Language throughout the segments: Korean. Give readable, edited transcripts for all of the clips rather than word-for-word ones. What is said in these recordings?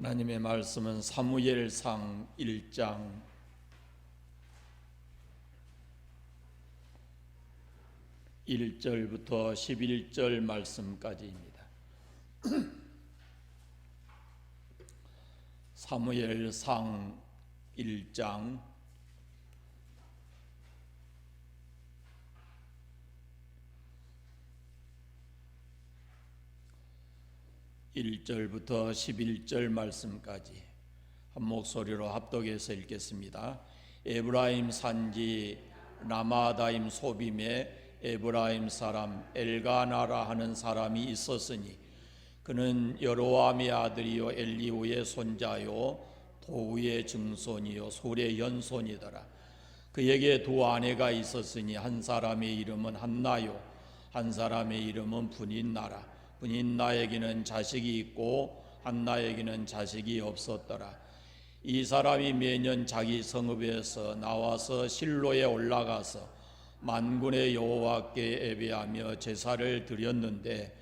하나님의 말씀은 사무엘상 1장 1절부터 11절 말씀까지입니다. 사무엘상 1장 1절부터 11절 말씀까지 한 목소리로 합독해서 읽겠습니다. 에브라임 산지 라마다임 소빔에 에브라임 사람 엘가나라 하는 사람이 있었으니 그는 여로암의 아들이요 엘리후의 손자요 도우의 증손이요 술의 연손이더라. 그에게 두 아내가 있었으니 한 사람의 이름은 한나요 한 사람의 이름은 분인나라. 분인나에게는 자식이 있고 한나에게는 자식이 없었더라. 이 사람이 매년 자기 성읍에서 나와서 실로에 올라가서 만군의 여호와께 예배하며 제사를 드렸는데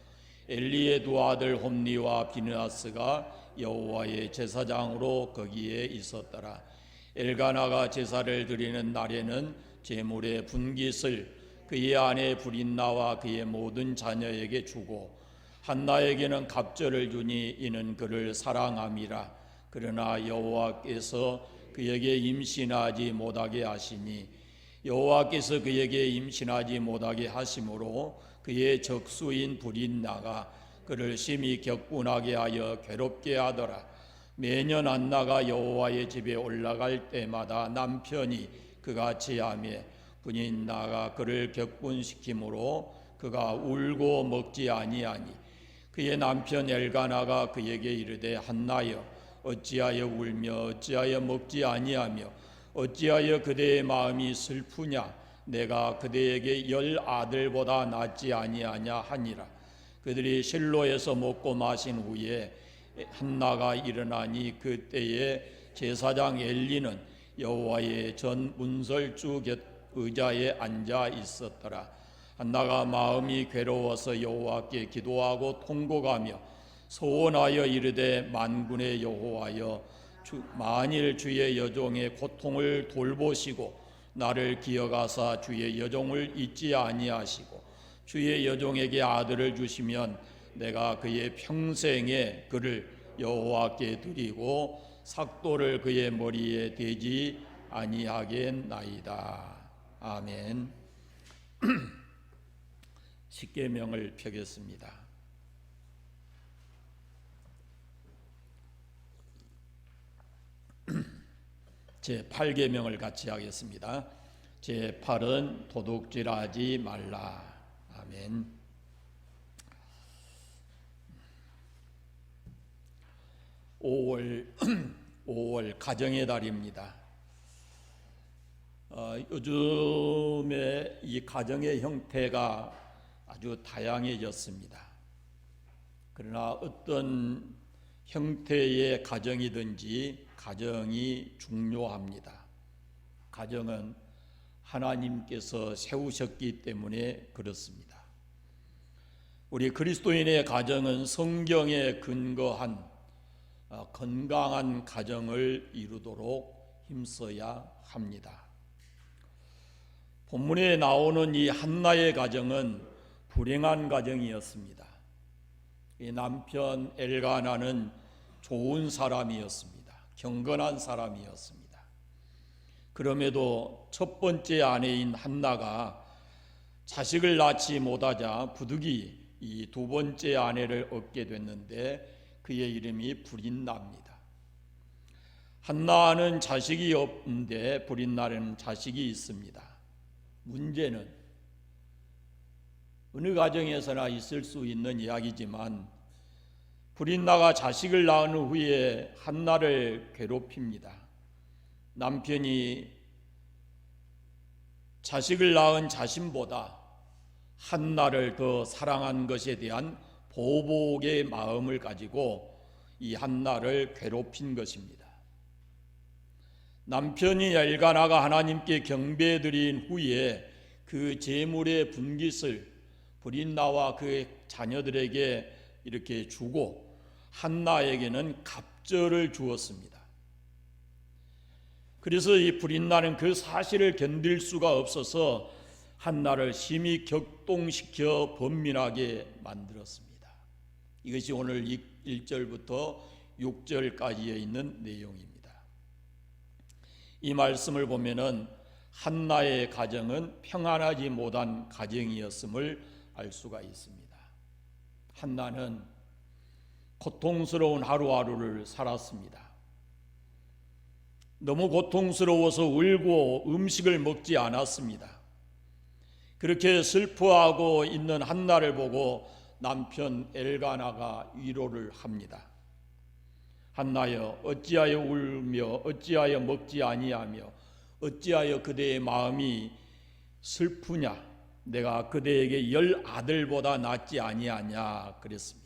엘리의 두 아들 홈니와 비느하스가 여호와의 제사장으로 거기에 있었더라. 엘가나가 제사를 드리는 날에는 제물의 분깃을 그의 아내 분인나와 그의 모든 자녀에게 주고 한나에게는 갑절을 주니 이는 그를 사랑함이라. 그러나 여호와께서 그에게 임신하지 못하게 하시니 여호와께서 그에게 임신하지 못하게 하심으로 그의 적수인 분인나가 그를 심히 격분하게 하여 괴롭게 하더라. 매년 한나가 여호와의 집에 올라갈 때마다 남편이 그가 취하매 분인나가 그를 격분시키므로 그가 울고 먹지 아니하니 그의 남편 엘가나가 그에게 이르되 한나여 어찌하여 울며 어찌하여 먹지 아니하며 어찌하여 그대의 마음이 슬프냐 내가 그대에게 10 아들보다 낫지 아니하냐 하니라. 그들이 실로에서 먹고 마신 후에 한나가 일어나니 그때에 제사장 엘리는 여호와의 전 문설주 곁 의자에 앉아 있었더라. 한나가 마음이 괴로워서 여호와께 기도하고 통곡하며 소원하여 이르되 만군의 여호와여 만일 주의 여종의 고통을 돌보시고 나를 기억하사 주의 여종을 잊지 아니하시고 주의 여종에게 아들을 주시면 내가 그의 평생에 그를 여호와께 드리고 삭도를 그의 머리에 대지 아니하겠나이다. 아멘. 십계명을 펴겠습니다. 제8계명을 같이 하겠습니다. 제8은 도둑질하지 말라. 아멘. 5월 가정의 달입니다. 요즘에 이 가정의 형태가 아주 다양해졌습니다. 그러나 어떤 형태의 가정이든지 가정이 중요합니다. 가정은 하나님께서 세우셨기 때문에 그렇습니다. 우리 그리스도인의 가정은 성경에 근거한 건강한 가정을 이루도록 힘써야 합니다. 본문에 나오는 이 한나의 가정은 불행한 가정이었습니다. 이 남편 엘가나는 좋은 사람이었습니다. 경건한 사람이었습니다. 그럼에도 첫 번째 아내인 한나가 자식을 낳지 못하자 부득이 이 두 번째 아내를 얻게 됐는데 그의 이름이 불인나입니다. 한나는 자식이 없는데 불인나는 자식이 있습니다. 문제는 어느 가정에서나 있을 수 있는 이야기지만 불인나가 자식을 낳은 후에 한나를 괴롭힙니다. 남편이 자식을 낳은 자신보다 한나를 더 사랑한 것에 대한 보복의 마음을 가지고 이 한나를 괴롭힌 것입니다. 남편이 엘가나가 하나님께 경배드린 후에 그 제물의 분깃을 불인나와 그의 자녀들에게 이렇게 주고 한나에게는 갑 갑절을 주었습니다. 그래서 이 불이 나는 그 사실을 견딜 수가 없어서 한나를 심히 격동시켜 번민하게 만들었습니다. 이것이 오늘 1절부터 6절까지에 있는 내용입니다. 이 말씀을 보면은 한나의 가정은 평안하지 못한 가정이었음을 알 수가 있습니다. 한나는 고통스러운 하루하루를 살았습니다. 너무 고통스러워서 울고 음식을 먹지 않았습니다. 그렇게 슬퍼하고 있는 한나를 보고 남편 엘가나가 위로를 합니다. 한나여, 어찌하여 울며 어찌하여 먹지 아니하며 어찌하여 그대의 마음이 슬프냐? 내가 그대에게 10 아들보다 낫지 아니하냐 그랬습니다.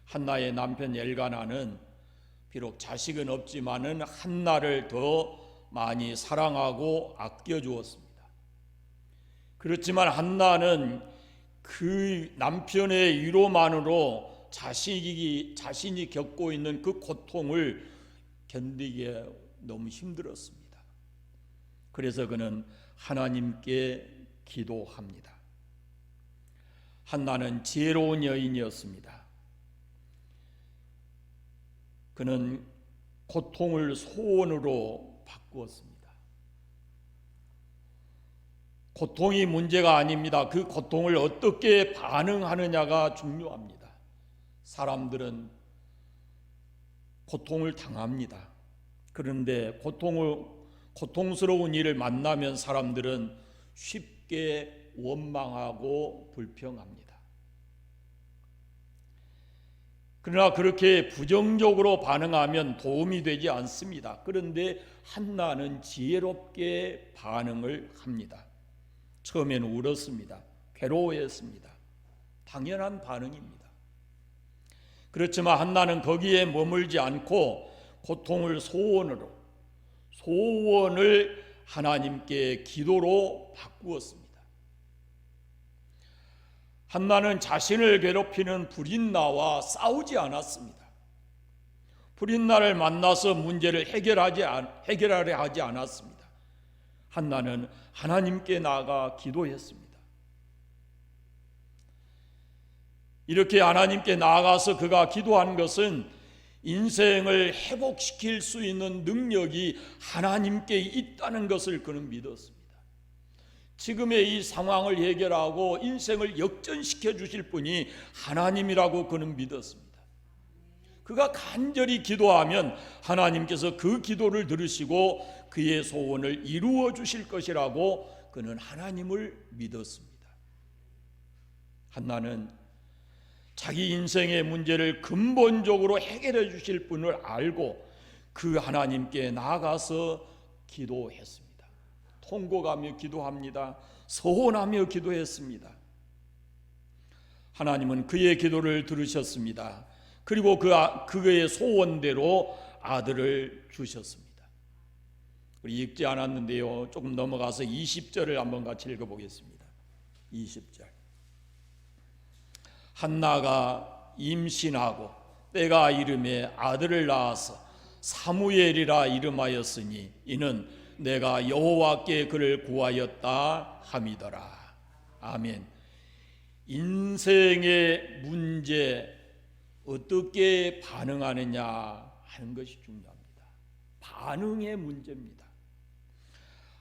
한나의 남편 엘가나는 비록 자식은 없지만은 한나를 더 많이 사랑하고 아껴주었습니다. 그렇지만 한나는 그 남편의 위로만으로 자신이 겪고 있는 그 고통을 견디기에 너무 힘들었습니다. 그래서 그는 하나님께 기도합니다. 한나는 지혜로운 여인이었습니다. 그는 고통을 소원으로 바꾸었습니다. 고통이 문제가 아닙니다. 그 고통을 어떻게 반응하느냐가 중요합니다. 사람들은 고통을 당합니다. 그런데 고통스러운 일을 만나면 사람들은 쉽게 원망하고 불평합니다. 그러나 그렇게 부정적으로 반응하면 도움이 되지 않습니다. 그런데 한나는 지혜롭게 반응을 합니다. 처음에는 울었습니다. 괴로워했습니다. 당연한 반응입니다. 그렇지만 한나는 거기에 머물지 않고 고통을 소원을 하나님께 기도로 바꾸었습니다. 한나는 자신을 괴롭히는 불인나와 싸우지 않았습니다. 불인나를 만나서 문제를 해결하려 하지 않았습니다. 한나는 하나님께 나아가 기도했습니다. 이렇게 하나님께 나아가서 그가 기도한 것은 인생을 회복시킬 수 있는 능력이 하나님께 있다는 것을 그는 믿었습니다. 지금의 이 상황을 해결하고 인생을 역전시켜 주실 분이 하나님이라고 그는 믿었습니다. 그가 간절히 기도하면 하나님께서 그 기도를 들으시고 그의 소원을 이루어 주실 것이라고 그는 하나님을 믿었습니다. 한나는 자기 인생의 문제를 근본적으로 해결해 주실 분을 알고 그 하나님께 나아가서 기도했습니다. 통곡하며 기도합니다. 서원하며 기도했습니다. 하나님은 그의 기도를 들으셨습니다. 그리고 그의 소원대로 아들을 주셨습니다. 우리 읽지 않았는데요, 조금 넘어가서 20절을 한번 같이 읽어보겠습니다. 20절. 한나가 임신하고 때가 이름에 아들을 낳아서 사무엘이라 이름하였으니 이는 내가 여호와께 그를 구하였다 함이더라. 아멘. 인생의 문제 어떻게 반응하느냐 하는 것이 중요합니다. 반응의 문제입니다.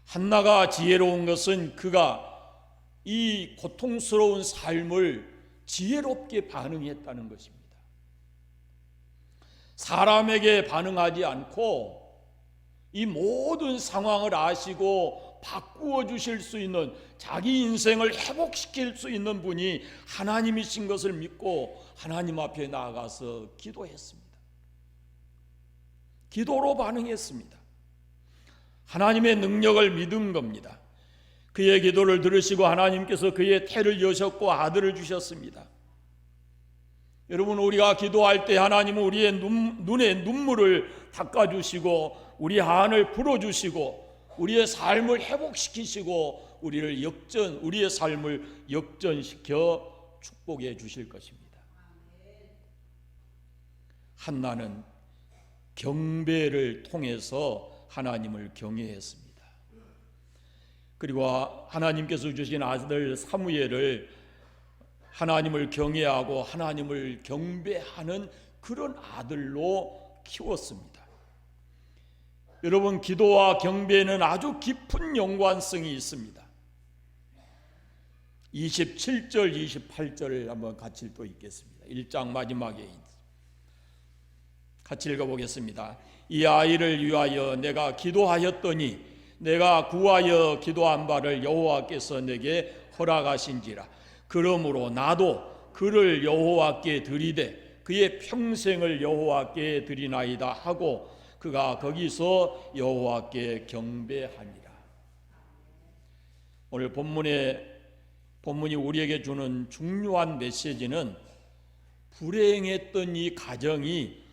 한나가 지혜로운 것은 그가 이 고통스러운 삶을 지혜롭게 반응했다는 것입니다. 사람에게 반응하지 않고 이 모든 상황을 아시고 바꾸어 주실 수 있는, 자기 인생을 회복시킬 수 있는 분이 하나님이신 것을 믿고 하나님 앞에 나아가서 기도했습니다. 기도로 반응했습니다. 하나님의 능력을 믿은 겁니다. 그의 기도를 들으시고 하나님께서 그의 태를 여셨고 아들을 주셨습니다. 여러분, 우리가 기도할 때 하나님은 우리의 눈에 눈물을 닦아주시고 우리 한을 풀어주시고 우리의 삶을 회복시키시고 우리의 삶을 역전시켜 축복해 주실 것입니다. 한나는 경배를 통해서 하나님을 경외했습니다. 그리고 하나님께서 주신 아들 사무엘을 하나님을 경외하고 하나님을 경배하는 그런 아들로 키웠습니다. 여러분, 기도와 경배에는 아주 깊은 연관성이 있습니다. 27절, 28절을 한번 같이 또 읽겠습니다. 1장 마지막에 같이 읽어보겠습니다. 이 아이를 위하여 내가 기도하였더니 내가 구하여 기도한 바를 여호와께서 내게 허락하신지라. 그러므로 나도 그를 여호와께 드리되 그의 평생을 여호와께 드리나이다 하고 그가 거기서 여호와께 경배하니라. 오늘 본문이 우리에게 주는 중요한 메시지는 불행했던 이 가정이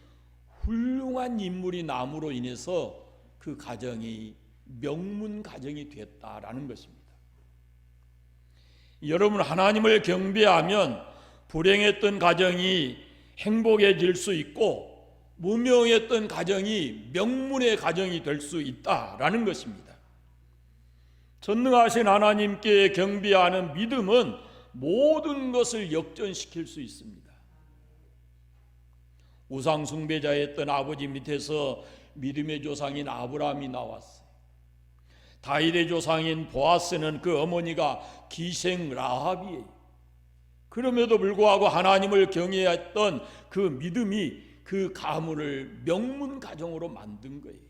훌륭한 인물이 남으로 인해서 그 가정이 명문 가정이 됐다라는 것입니다. 여러분, 하나님을 경배하면 불행했던 가정이 행복해질 수 있고 무명했던 가정이 명문의 가정이 될 수 있다라는 것입니다. 전능하신 하나님께 경배하는 믿음은 모든 것을 역전시킬 수 있습니다. 우상 숭배자였던 아버지 밑에서 믿음의 조상인 아브라함이 나왔어요. 다윗의 조상인 보아스는 그 어머니가 기생 라합이에요. 그럼에도 불구하고 하나님을 경외했던 그 믿음이 그 가문을 명문 가정으로 만든 거예요.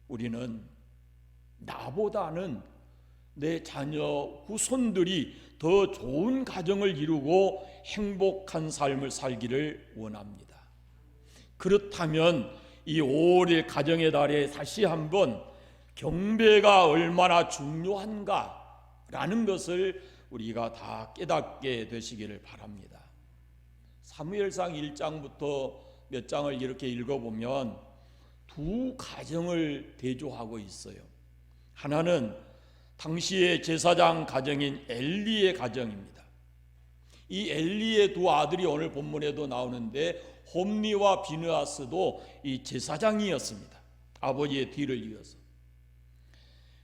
우리는 나보다는 내 자녀 후손들이 더 좋은 가정을 이루고 행복한 삶을 살기를 원합니다. 그렇다면 이 5월의 가정의 달에 다시 한번 경배가 얼마나 중요한가라는 것을 우리가 다 깨닫게 되시기를 바랍니다. 사무엘상 1장부터 몇 장을 이렇게 읽어보면 두 가정을 대조하고 있어요. 하나는 당시의 제사장 가정인 엘리의 가정입니다. 이 엘리의 두 아들이 오늘 본문에도 나오는데 홈리와 비느하스도 이 제사장이었습니다. 아버지의 뒤를 이어서.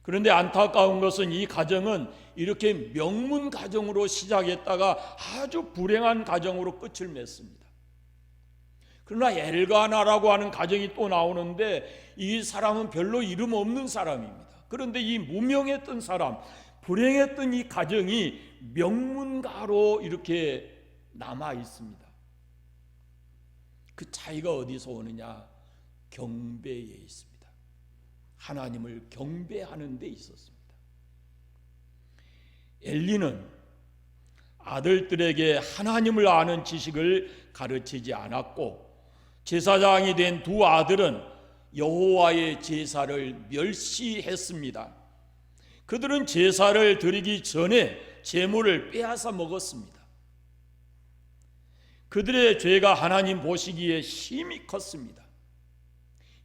그런데 안타까운 것은 이 가정은 이렇게 명문 가정으로 시작했다가 아주 불행한 가정으로 끝을 맺습니다. 그러나 엘가나라고 하는 가정이 또 나오는데 이 사람은 별로 이름 없는 사람입니다. 그런데 이 무명했던 사람, 불행했던 이 가정이 명문가로 이렇게 남아 있습니다. 그 차이가 어디서 오느냐? 경배에 있습니다. 하나님을 경배하는 데 있었습니다. 엘리는 아들들에게 하나님을 아는 지식을 가르치지 않았고 제사장이 된 두 아들은 여호와의 제사를 멸시했습니다. 그들은 제사를 드리기 전에 제물을 빼앗아 먹었습니다. 그들의 죄가 하나님 보시기에 심히 컸습니다.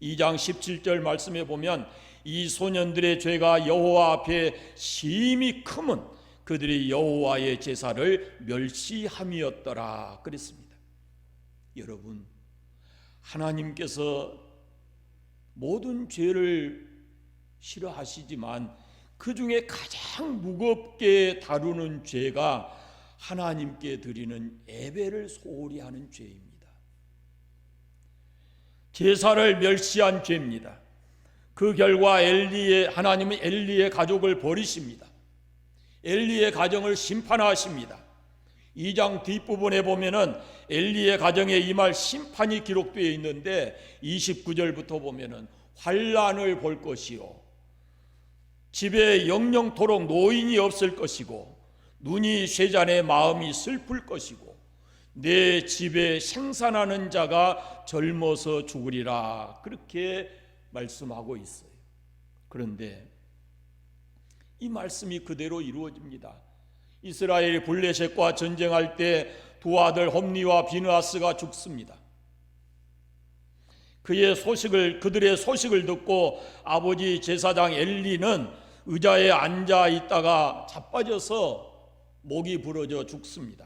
2장 17절 말씀에 보면 이 소년들의 죄가 여호와 앞에 심히 크면 그들이 여호와의 제사를 멸시함이었더라 그랬습니다. 여러분, 하나님께서 모든 죄를 싫어하시지만 그 중에 가장 무겁게 다루는 죄가 하나님께 드리는 예배를 소홀히 하는 죄입니다. 제사를 멸시한 죄입니다. 그 결과 하나님은 엘리의 가족을 버리십니다. 엘리의 가정을 심판하십니다. 2장 뒷부분에 보면은 엘리의 가정에 임할 심판이 기록되어 있는데 29절부터 보면은 환난을 볼 것이요 집에 영영토록 노인이 없을 것이고 눈이 쇠잔해 마음이 슬플 것이고 내 집에 생산하는 자가 젊어서 죽으리라 그렇게 말씀하고 있어요. 그런데 이 말씀이 그대로 이루어집니다. 이스라엘이 블레셋과 전쟁할 때 두 아들 홈리와 비느하스가 죽습니다. 그들의 소식을 듣고 아버지 제사장 엘리는 의자에 앉아 있다가 자빠져서 목이 부러져 죽습니다.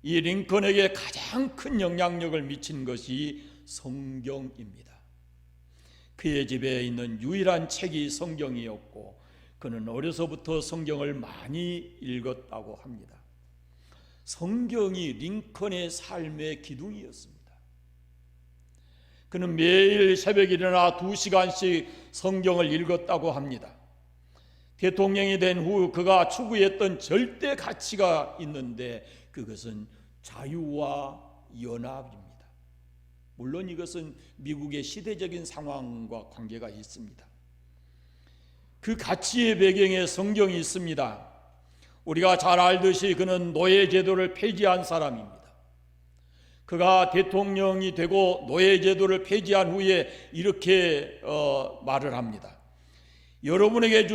이 링컨에게 가장 큰 영향력을 미친 것이 성경입니다. 그의 집에 있는 유일한 책이 성경이었고 그는 어려서부터 성경을 많이 읽었다고 합니다. 성경이 링컨의 삶의 기둥이었습니다. 그는 매일 새벽에 일어나 2시간씩 성경을 읽었다고 합니다. 대통령이 된 후 그가 추구했던 절대 가치가 있는데 그것은 자유와 연합입니다. 물론 이것은 미국의 시대적인 상황과 관계가 있습니다. 그 가치의 배경에 성경이 있습니다. 우리가 잘 알듯이 그는 노예제도를 폐지한 사람입니다. 그가 대통령이 되고 노예제도를 폐지한 후에 이렇게 말을 합니다. 여러분에게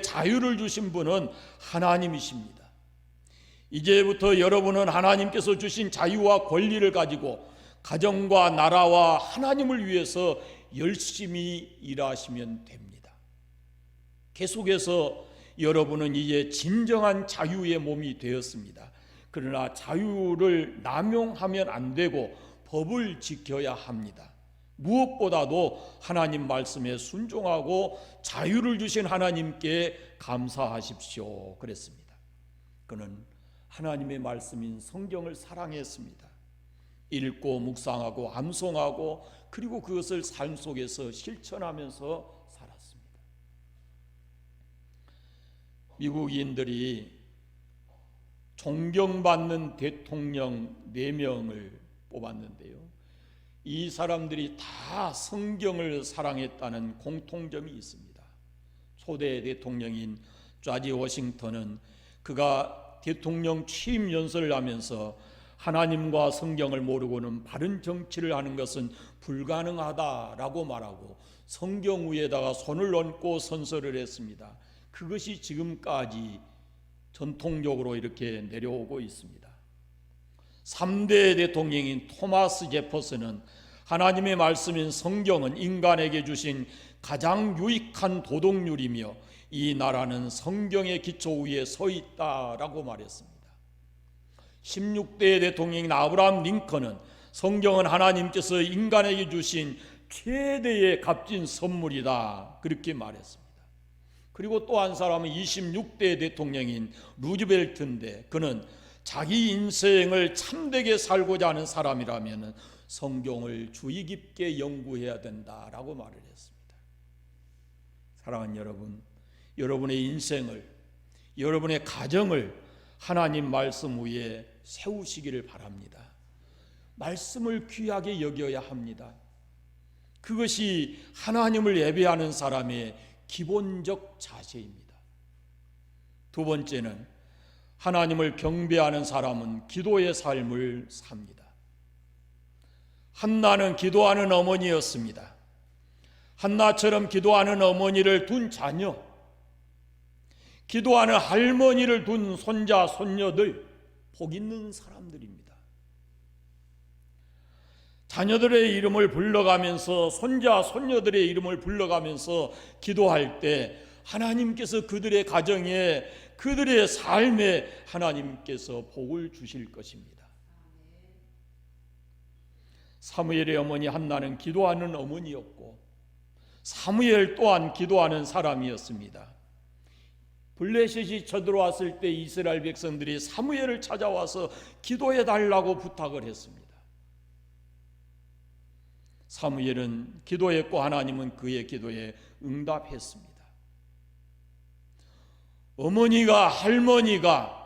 자유를 주신 분은 하나님이십니다. 이제부터 여러분은 하나님께서 주신 자유와 권리를 가지고 가정과 나라와 하나님을 위해서 열심히 일하시면 됩니다. 계속해서 여러분은 이제 진정한 자유의 몸이 되었습니다. 그러나 자유를 남용하면 안 되고 법을 지켜야 합니다. 무엇보다도 하나님 말씀에 순종하고 자유를 주신 하나님께 감사하십시오. 그랬습니다. 그는 하나님의 말씀인 성경을 사랑했습니다. 읽고 묵상하고 암송하고 그리고 그것을 삶 속에서 실천하면서 살았습니다. 미국인들이 존경받는 대통령 4명을 뽑았는데요. 이 사람들이 다 성경을 사랑했다는 공통점이 있습니다. 초대 대통령인 조지 워싱턴은 그가 대통령 취임 연설을 하면서 하나님과 성경을 모르고는 바른 정치를 하는 것은 불가능하다라고 말하고 성경 위에다가 손을 얹고 선서를 했습니다. 그것이 지금까지 전통적으로 이렇게 내려오고 있습니다. 3대 대통령인 토마스 제퍼슨은 하나님의 말씀인 성경은 인간에게 주신 가장 유익한 도덕률이며 이 나라는 성경의 기초 위에 서 있다라고 말했습니다. 16대 대통령인 아브라함 링컨은 성경은 하나님께서 인간에게 주신 최대의 값진 선물이다 그렇게 말했습니다. 그리고 또 한 사람은 26대 대통령인 루즈벨트인데 그는 자기 인생을 참되게 살고자 하는 사람이라면 성경을 주의 깊게 연구해야 된다라고 말을 했습니다. 사랑하는 여러분, 여러분의 인생을, 여러분의 가정을 하나님 말씀 위에 세우시기를 바랍니다. 말씀을 귀하게 여겨야 합니다. 그것이 하나님을 예배하는 사람의 기본적 자세입니다. 두 번째는 하나님을 경배하는 사람은 기도의 삶을 삽니다. 한나는 기도하는 어머니였습니다. 한나처럼 기도하는 어머니를 둔 자녀, 기도하는 할머니를 둔 손자, 손녀들 복 있는 사람들입니다. 자녀들의 이름을 불러가면서 손자, 손녀들의 이름을 불러가면서 기도할 때 하나님께서 그들의 가정에 그들의 삶에 하나님께서 복을 주실 것입니다. 사무엘의 어머니 한나는 기도하는 어머니였고 사무엘 또한 기도하는 사람이었습니다. 블레셋이 쳐들어왔을 때 이스라엘 백성들이 사무엘을 찾아와서 기도해 달라고 부탁을 했습니다. 사무엘은 기도했고 하나님은 그의 기도에 응답했습니다. 어머니가, 할머니가,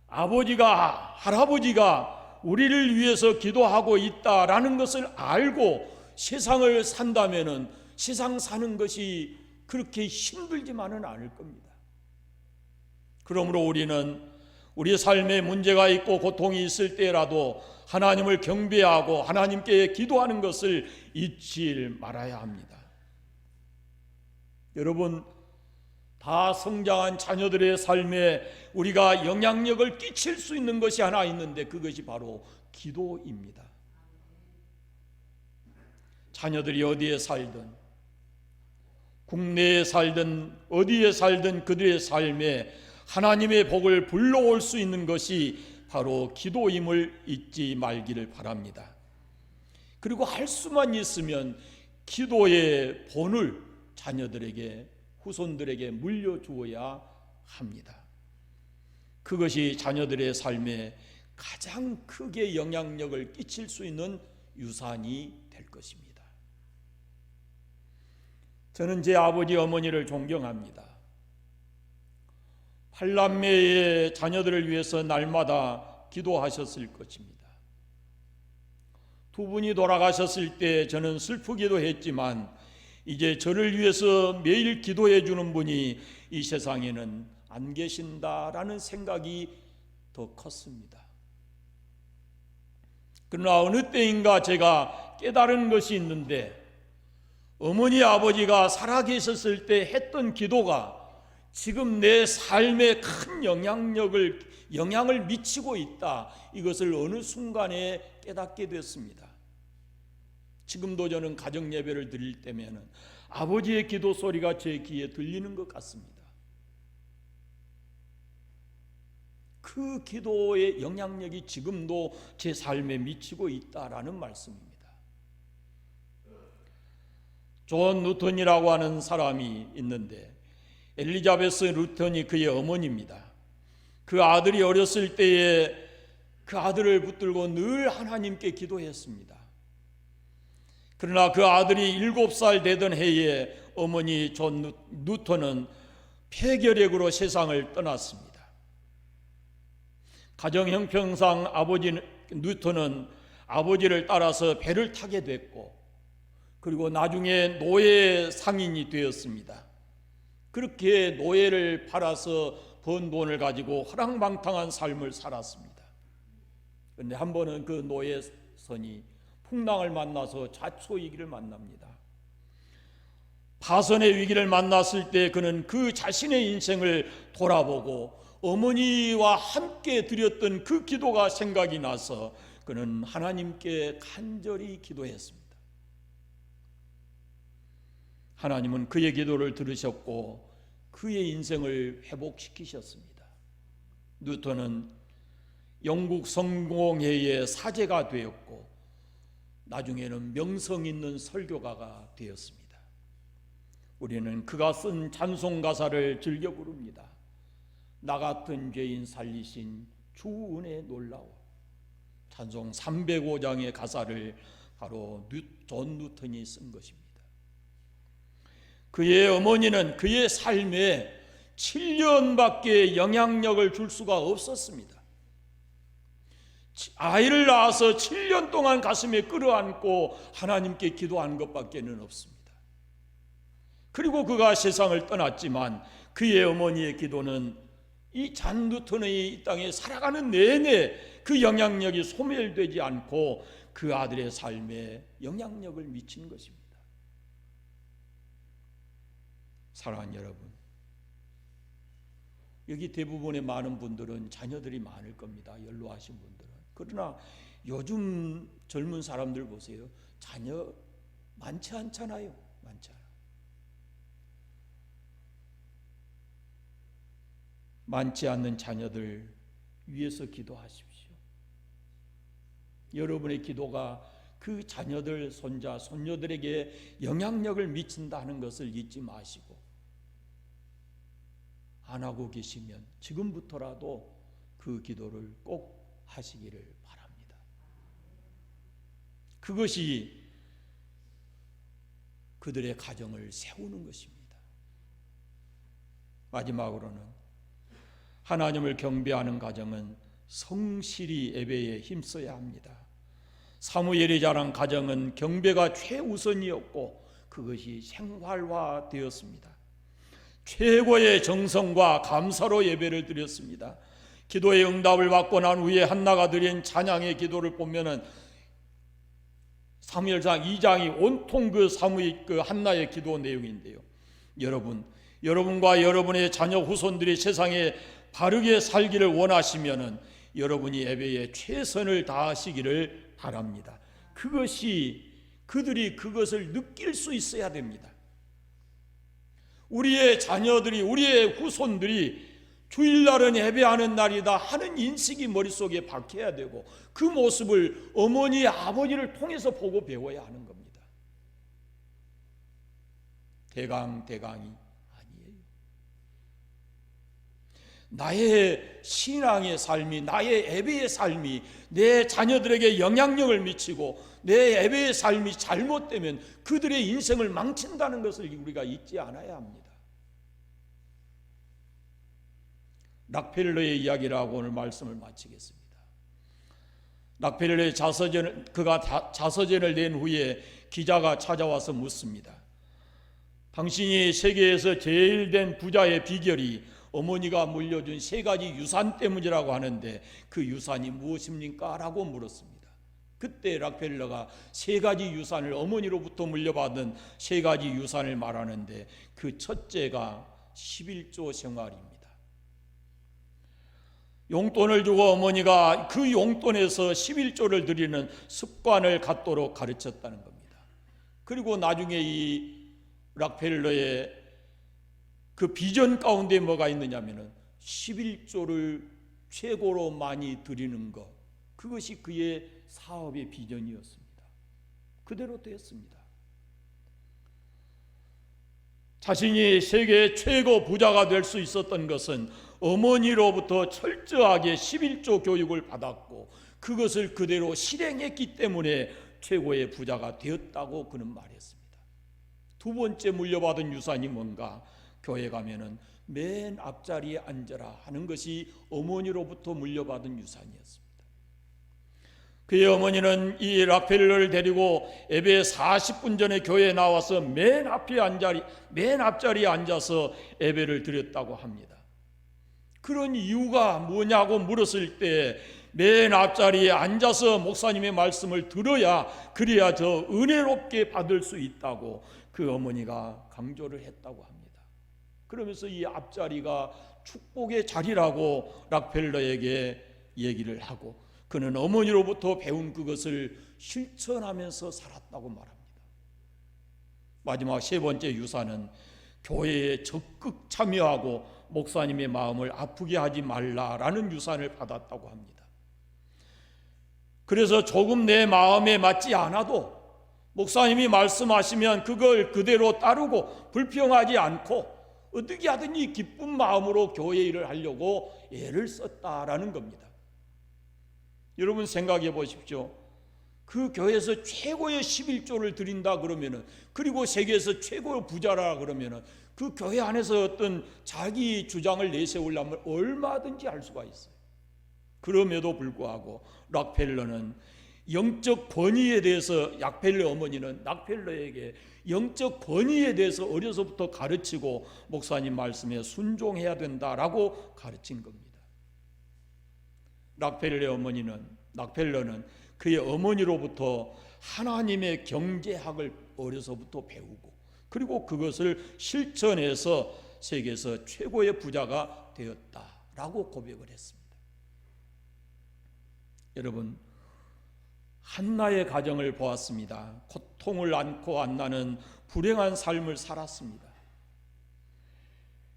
아버지가, 할아버지가 우리를 위해서 기도하고 있다라는 것을 알고 세상을 산다면은 세상 사는 것이 그렇게 힘들지만은 않을 겁니다. 그러므로 우리는 우리 삶에 문제가 있고 고통이 있을 때라도 하나님을 경배하고 하나님께 기도하는 것을 잊지 말아야 합니다. 여러분, 다 성장한 자녀들의 삶에 우리가 영향력을 끼칠 수 있는 것이 하나 있는데 그것이 바로 기도입니다. 자녀들이 어디에 살든 국내에 살든 어디에 살든 그들의 삶에 하나님의 복을 불러올 수 있는 것이 바로 기도임을 잊지 말기를 바랍니다. 그리고 할 수만 있으면 기도의 본을 자녀들에게, 후손들에게 물려주어야 합니다. 그것이 자녀들의 삶에 가장 크게 영향력을 끼칠 수 있는 유산이 될 것입니다. 저는 제 아버지 어머니를 존경합니다. 8남매의 자녀들을 위해서 날마다 기도하셨을 것입니다. 두 분이 돌아가셨을 때 저는 슬프기도 했지만 이제 저를 위해서 매일 기도해 주는 분이 이 세상에는 안 계신다라는 생각이 더 컸습니다. 그러나 어느 때인가 제가 깨달은 것이 있는데, 어머니 아버지가 살아계셨을 때 했던 기도가 지금 내 삶에 큰 영향을 미치고 있다, 이것을 어느 순간에 깨닫게 됐습니다. 지금도 저는 가정 예배를 드릴 때면은 아버지의 기도 소리가 제 귀에 들리는 것 같습니다. 그 기도의 영향력이 지금도 제 삶에 미치고 있다라는 말씀입니다. 존 누턴이라고 하는 사람이 있는데, 엘리자베스 루턴이 그의 어머니입니다. 그 아들이 어렸을 때에 그 아들을 붙들고 늘 하나님께 기도했습니다. 그러나 그 아들이 7살 되던 해에 어머니 존 누턴은 폐결핵으로 세상을 떠났습니다. 가정 형편상 아버지 누턴은 아버지를 따라서 배를 타게 됐고, 그리고 나중에 노예 상인이 되었습니다. 그렇게 노예를 팔아서 번 돈을 가지고 허랑방탕한 삶을 살았습니다. 그런데 한 번은 그 노예선이 풍랑을 만나서 좌초위기를 만납니다. 파선의 위기를 만났을 때 그는 그 자신의 인생을 돌아보고 어머니와 함께 드렸던 그 기도가 생각이 나서 그는 하나님께 간절히 기도했습니다. 하나님은 그의 기도를 들으셨고 그의 인생을 회복시키셨습니다. 뉴턴은 영국 성공회의 사제가 되었고 나중에는 명성 있는 설교가가 되었습니다. 우리는 그가 쓴 찬송 가사를 즐겨 부릅니다. 나 같은 죄인 살리신 주 은혜 놀라워. 찬송 305장의 가사를 바로 존 뉴턴이 쓴 것입니다. 그의 어머니는 그의 삶에 7년밖에 영향력을 줄 수가 없었습니다. 아이를 낳아서 7년 동안 가슴에 끌어안고 하나님께 기도한 것밖에는 없습니다. 그리고 그가 세상을 떠났지만 그의 어머니의 기도는 이 잔 뉴턴의 이 땅에 살아가는 내내 그 영향력이 소멸되지 않고 그 아들의 삶에 영향력을 미친 것입니다. 사랑하는 여러분, 여기 대부분의 많은 분들은 자녀들이 많을 겁니다. 연로하신 분들은. 그러나 요즘 젊은 사람들 보세요. 자녀 많지 않잖아요. 많지 않아요. 많지 않는 자녀들 위해서 기도하십시오. 여러분의 기도가 그 자녀들, 손자, 손녀들에게 영향력을 미친다는 것을 잊지 마시고, 안 하고 계시면 지금부터라도 그 기도를 꼭 하시기를 바랍니다. 그것이 그들의 가정을 세우는 것입니다. 마지막으로는 하나님을 경배하는 가정은 성실히 예배에 힘써야 합니다. 사무엘이 자란 가정은 경배가 최우선이었고 그것이 생활화되었습니다. 최고의 정성과 감사로 예배를 드렸습니다. 기도의 응답을 받고 난 후에 한나가 드린 찬양의 기도를 보면은 사무엘상 2장이 온통 그 한나의 기도 내용인데요. 여러분과 여러분의 자녀 후손들이 세상에 바르게 살기를 원하시면은 여러분이 예배에 최선을 다하시기를 바랍니다. 그들이 그것을 느낄 수 있어야 됩니다. 우리의 자녀들이, 우리의 후손들이 주일날은 예배하는 날이다 하는 인식이 머릿속에 박혀야 되고, 그 모습을 어머니, 아버지를 통해서 보고 배워야 하는 겁니다. 대강이 아니에요. 나의 신앙의 삶이, 나의 예배의 삶이 내 자녀들에게 영향력을 미치고 내 예배의 삶이 잘못되면 그들의 인생을 망친다는 것을 우리가 잊지 않아야 합니다. 락펠러의 이야기를 하고 오늘 말씀을 마치겠습니다. 락펠러의 자서전을 낸 후에 기자가 찾아와서 묻습니다. 당신이 세계에서 제일 된 부자의 비결이 어머니가 물려준 3가지 유산 때문이라고 하는데 그 유산이 무엇입니까? 라고 물었습니다. 그때 락펠러가 3가지 유산을, 어머니로부터 물려받은 3가지 유산을 말하는데, 그 첫째가 11조 생활입니다. 용돈을 주고 어머니가 그 용돈에서 11조를 드리는 습관을 갖도록 가르쳤다는 겁니다. 그리고 나중에 이 락펠러의 그 비전 가운데 뭐가 있느냐면은 11조를 최고로 많이 드리는 것, 그것이 그의 사업의 비전이었습니다. 그대로 되었습니다. 자신이 세계 최고 부자가 될 수 있었던 것은 어머니로부터 철저하게 11조 교육을 받았고 그것을 그대로 실행했기 때문에 최고의 부자가 되었다고 그는 말했습니다. 2번째 물려받은 유산이 뭔가? 교회 가면은 맨 앞자리에 앉아라 하는 것이 어머니로부터 물려받은 유산이었습니다. 그의 어머니는 이 락펠러를 데리고 예배 40분 전에 교회에 나와서 맨 앞자리에 앉아서 예배를 드렸다고 합니다. 그런 이유가 뭐냐고 물었을 때 맨 앞자리에 앉아서 목사님의 말씀을 들어야, 그래야 더 은혜롭게 받을 수 있다고 그 어머니가 강조를 했다고 합니다. 그러면서 이 앞자리가 축복의 자리라고 락펠러에게 얘기를 하고, 그는 어머니로부터 배운 그것을 실천하면서 살았다고 말합니다. 마지막 3번째 유산은 교회에 적극 참여하고 목사님의 마음을 아프게 하지 말라라는 유산을 받았다고 합니다. 그래서 조금 내 마음에 맞지 않아도 목사님이 말씀하시면 그걸 그대로 따르고 불평하지 않고 어떻게 하든지 기쁜 마음으로 교회 일을 하려고 애를 썼다라는 겁니다. 여러분 생각해 보십시오. 그 교회에서 최고의 11조를 드린다 그러면은, 그리고 세계에서 최고 부자라 그러면은 그 교회 안에서 어떤 자기 주장을 내세우려면 얼마든지 할 수가 있어요. 그럼에도 불구하고 락펠러는 영적 권위에 대해서, 락펠러 어머니는 락펠러에게 영적 권위에 대해서 어려서부터 가르치고 목사님 말씀에 순종해야 된다라고 가르친 겁니다. 락펠러는 그의 어머니로부터 하나님의 경제학을 어려서부터 배우고, 그리고 그것을 실천해서 세계에서 최고의 부자가 되었다라고 고백을 했습니다. 여러분, 한나의 가정을 보았습니다. 고통을 안고 안나는 불행한 삶을 살았습니다.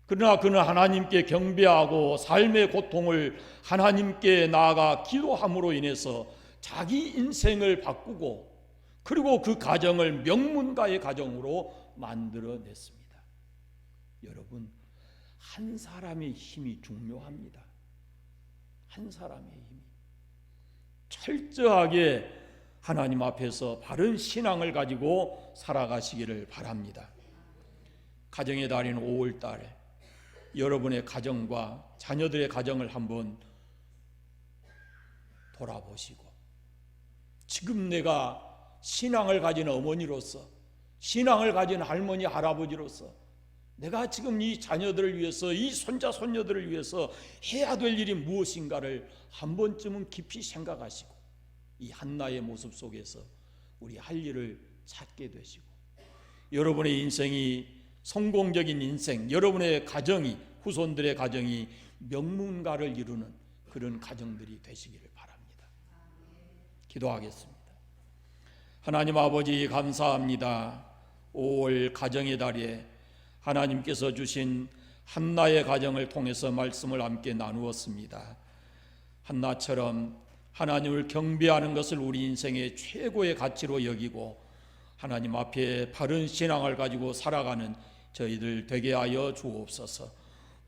그러나 그는 하나님께 경배하고 삶의 고통을 하나님께 나아가 기도함으로 인해서 자기 인생을 바꾸고, 그리고 그 가정을 명문가의 가정으로 만들어냈습니다. 여러분, 한 사람의 힘이 중요합니다. 한 사람의 힘이. 철저하게 하나님 앞에서 바른 신앙을 가지고 살아가시기를 바랍니다. 가정의 달인 5월 달에 여러분의 가정과 자녀들의 가정을 한번 돌아보시고, 지금 내가 신앙을 가진 어머니로서, 신앙을 가진 할머니 할아버지로서 내가 지금 이 자녀들을 위해서, 이 손자 손녀들을 위해서 해야 될 일이 무엇인가를 한 번쯤은 깊이 생각하시고, 이 한나의 모습 속에서 우리 할 일을 찾게 되시고, 여러분의 인생이 성공적인 인생, 여러분의 가정이, 후손들의 가정이 명문가를 이루는 그런 가정들이 되시기를 바랍니다. 기도하겠습니다. 하나님 아버지, 감사합니다. 5월 가정의 달에 하나님께서 주신 한나의 가정을 통해서 말씀을 함께 나누었습니다. 한나처럼 하나님을 경배하는 것을 우리 인생의 최고의 가치로 여기고 하나님 앞에 바른 신앙을 가지고 살아가는 저희들 되게 하여 주옵소서.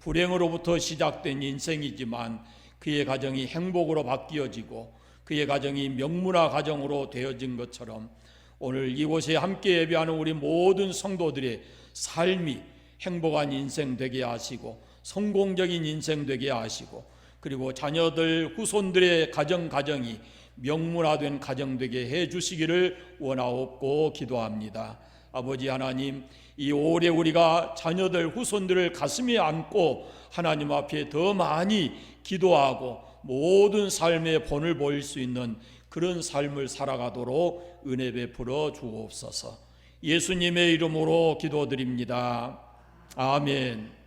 불행으로부터 시작된 인생이지만 그의 가정이 행복으로 바뀌어지고 그의 가정이 명문화 가정으로 되어진 것처럼 오늘 이곳에 함께 예배하는 우리 모든 성도들의 삶이 행복한 인생 되게 하시고 성공적인 인생 되게 하시고 그리고 자녀들 후손들의 가정이 명문화된 가정 되게 해 주시기를 원하옵고 기도합니다. 아버지 하나님, 이 올해 우리가 자녀들 후손들을 가슴에 안고 하나님 앞에 더 많이 기도하고 모든 삶의 본을 보일 수 있는 그런 삶을 살아가도록 은혜 베풀어 주옵소서. 예수님의 이름으로 기도드립니다. 아멘.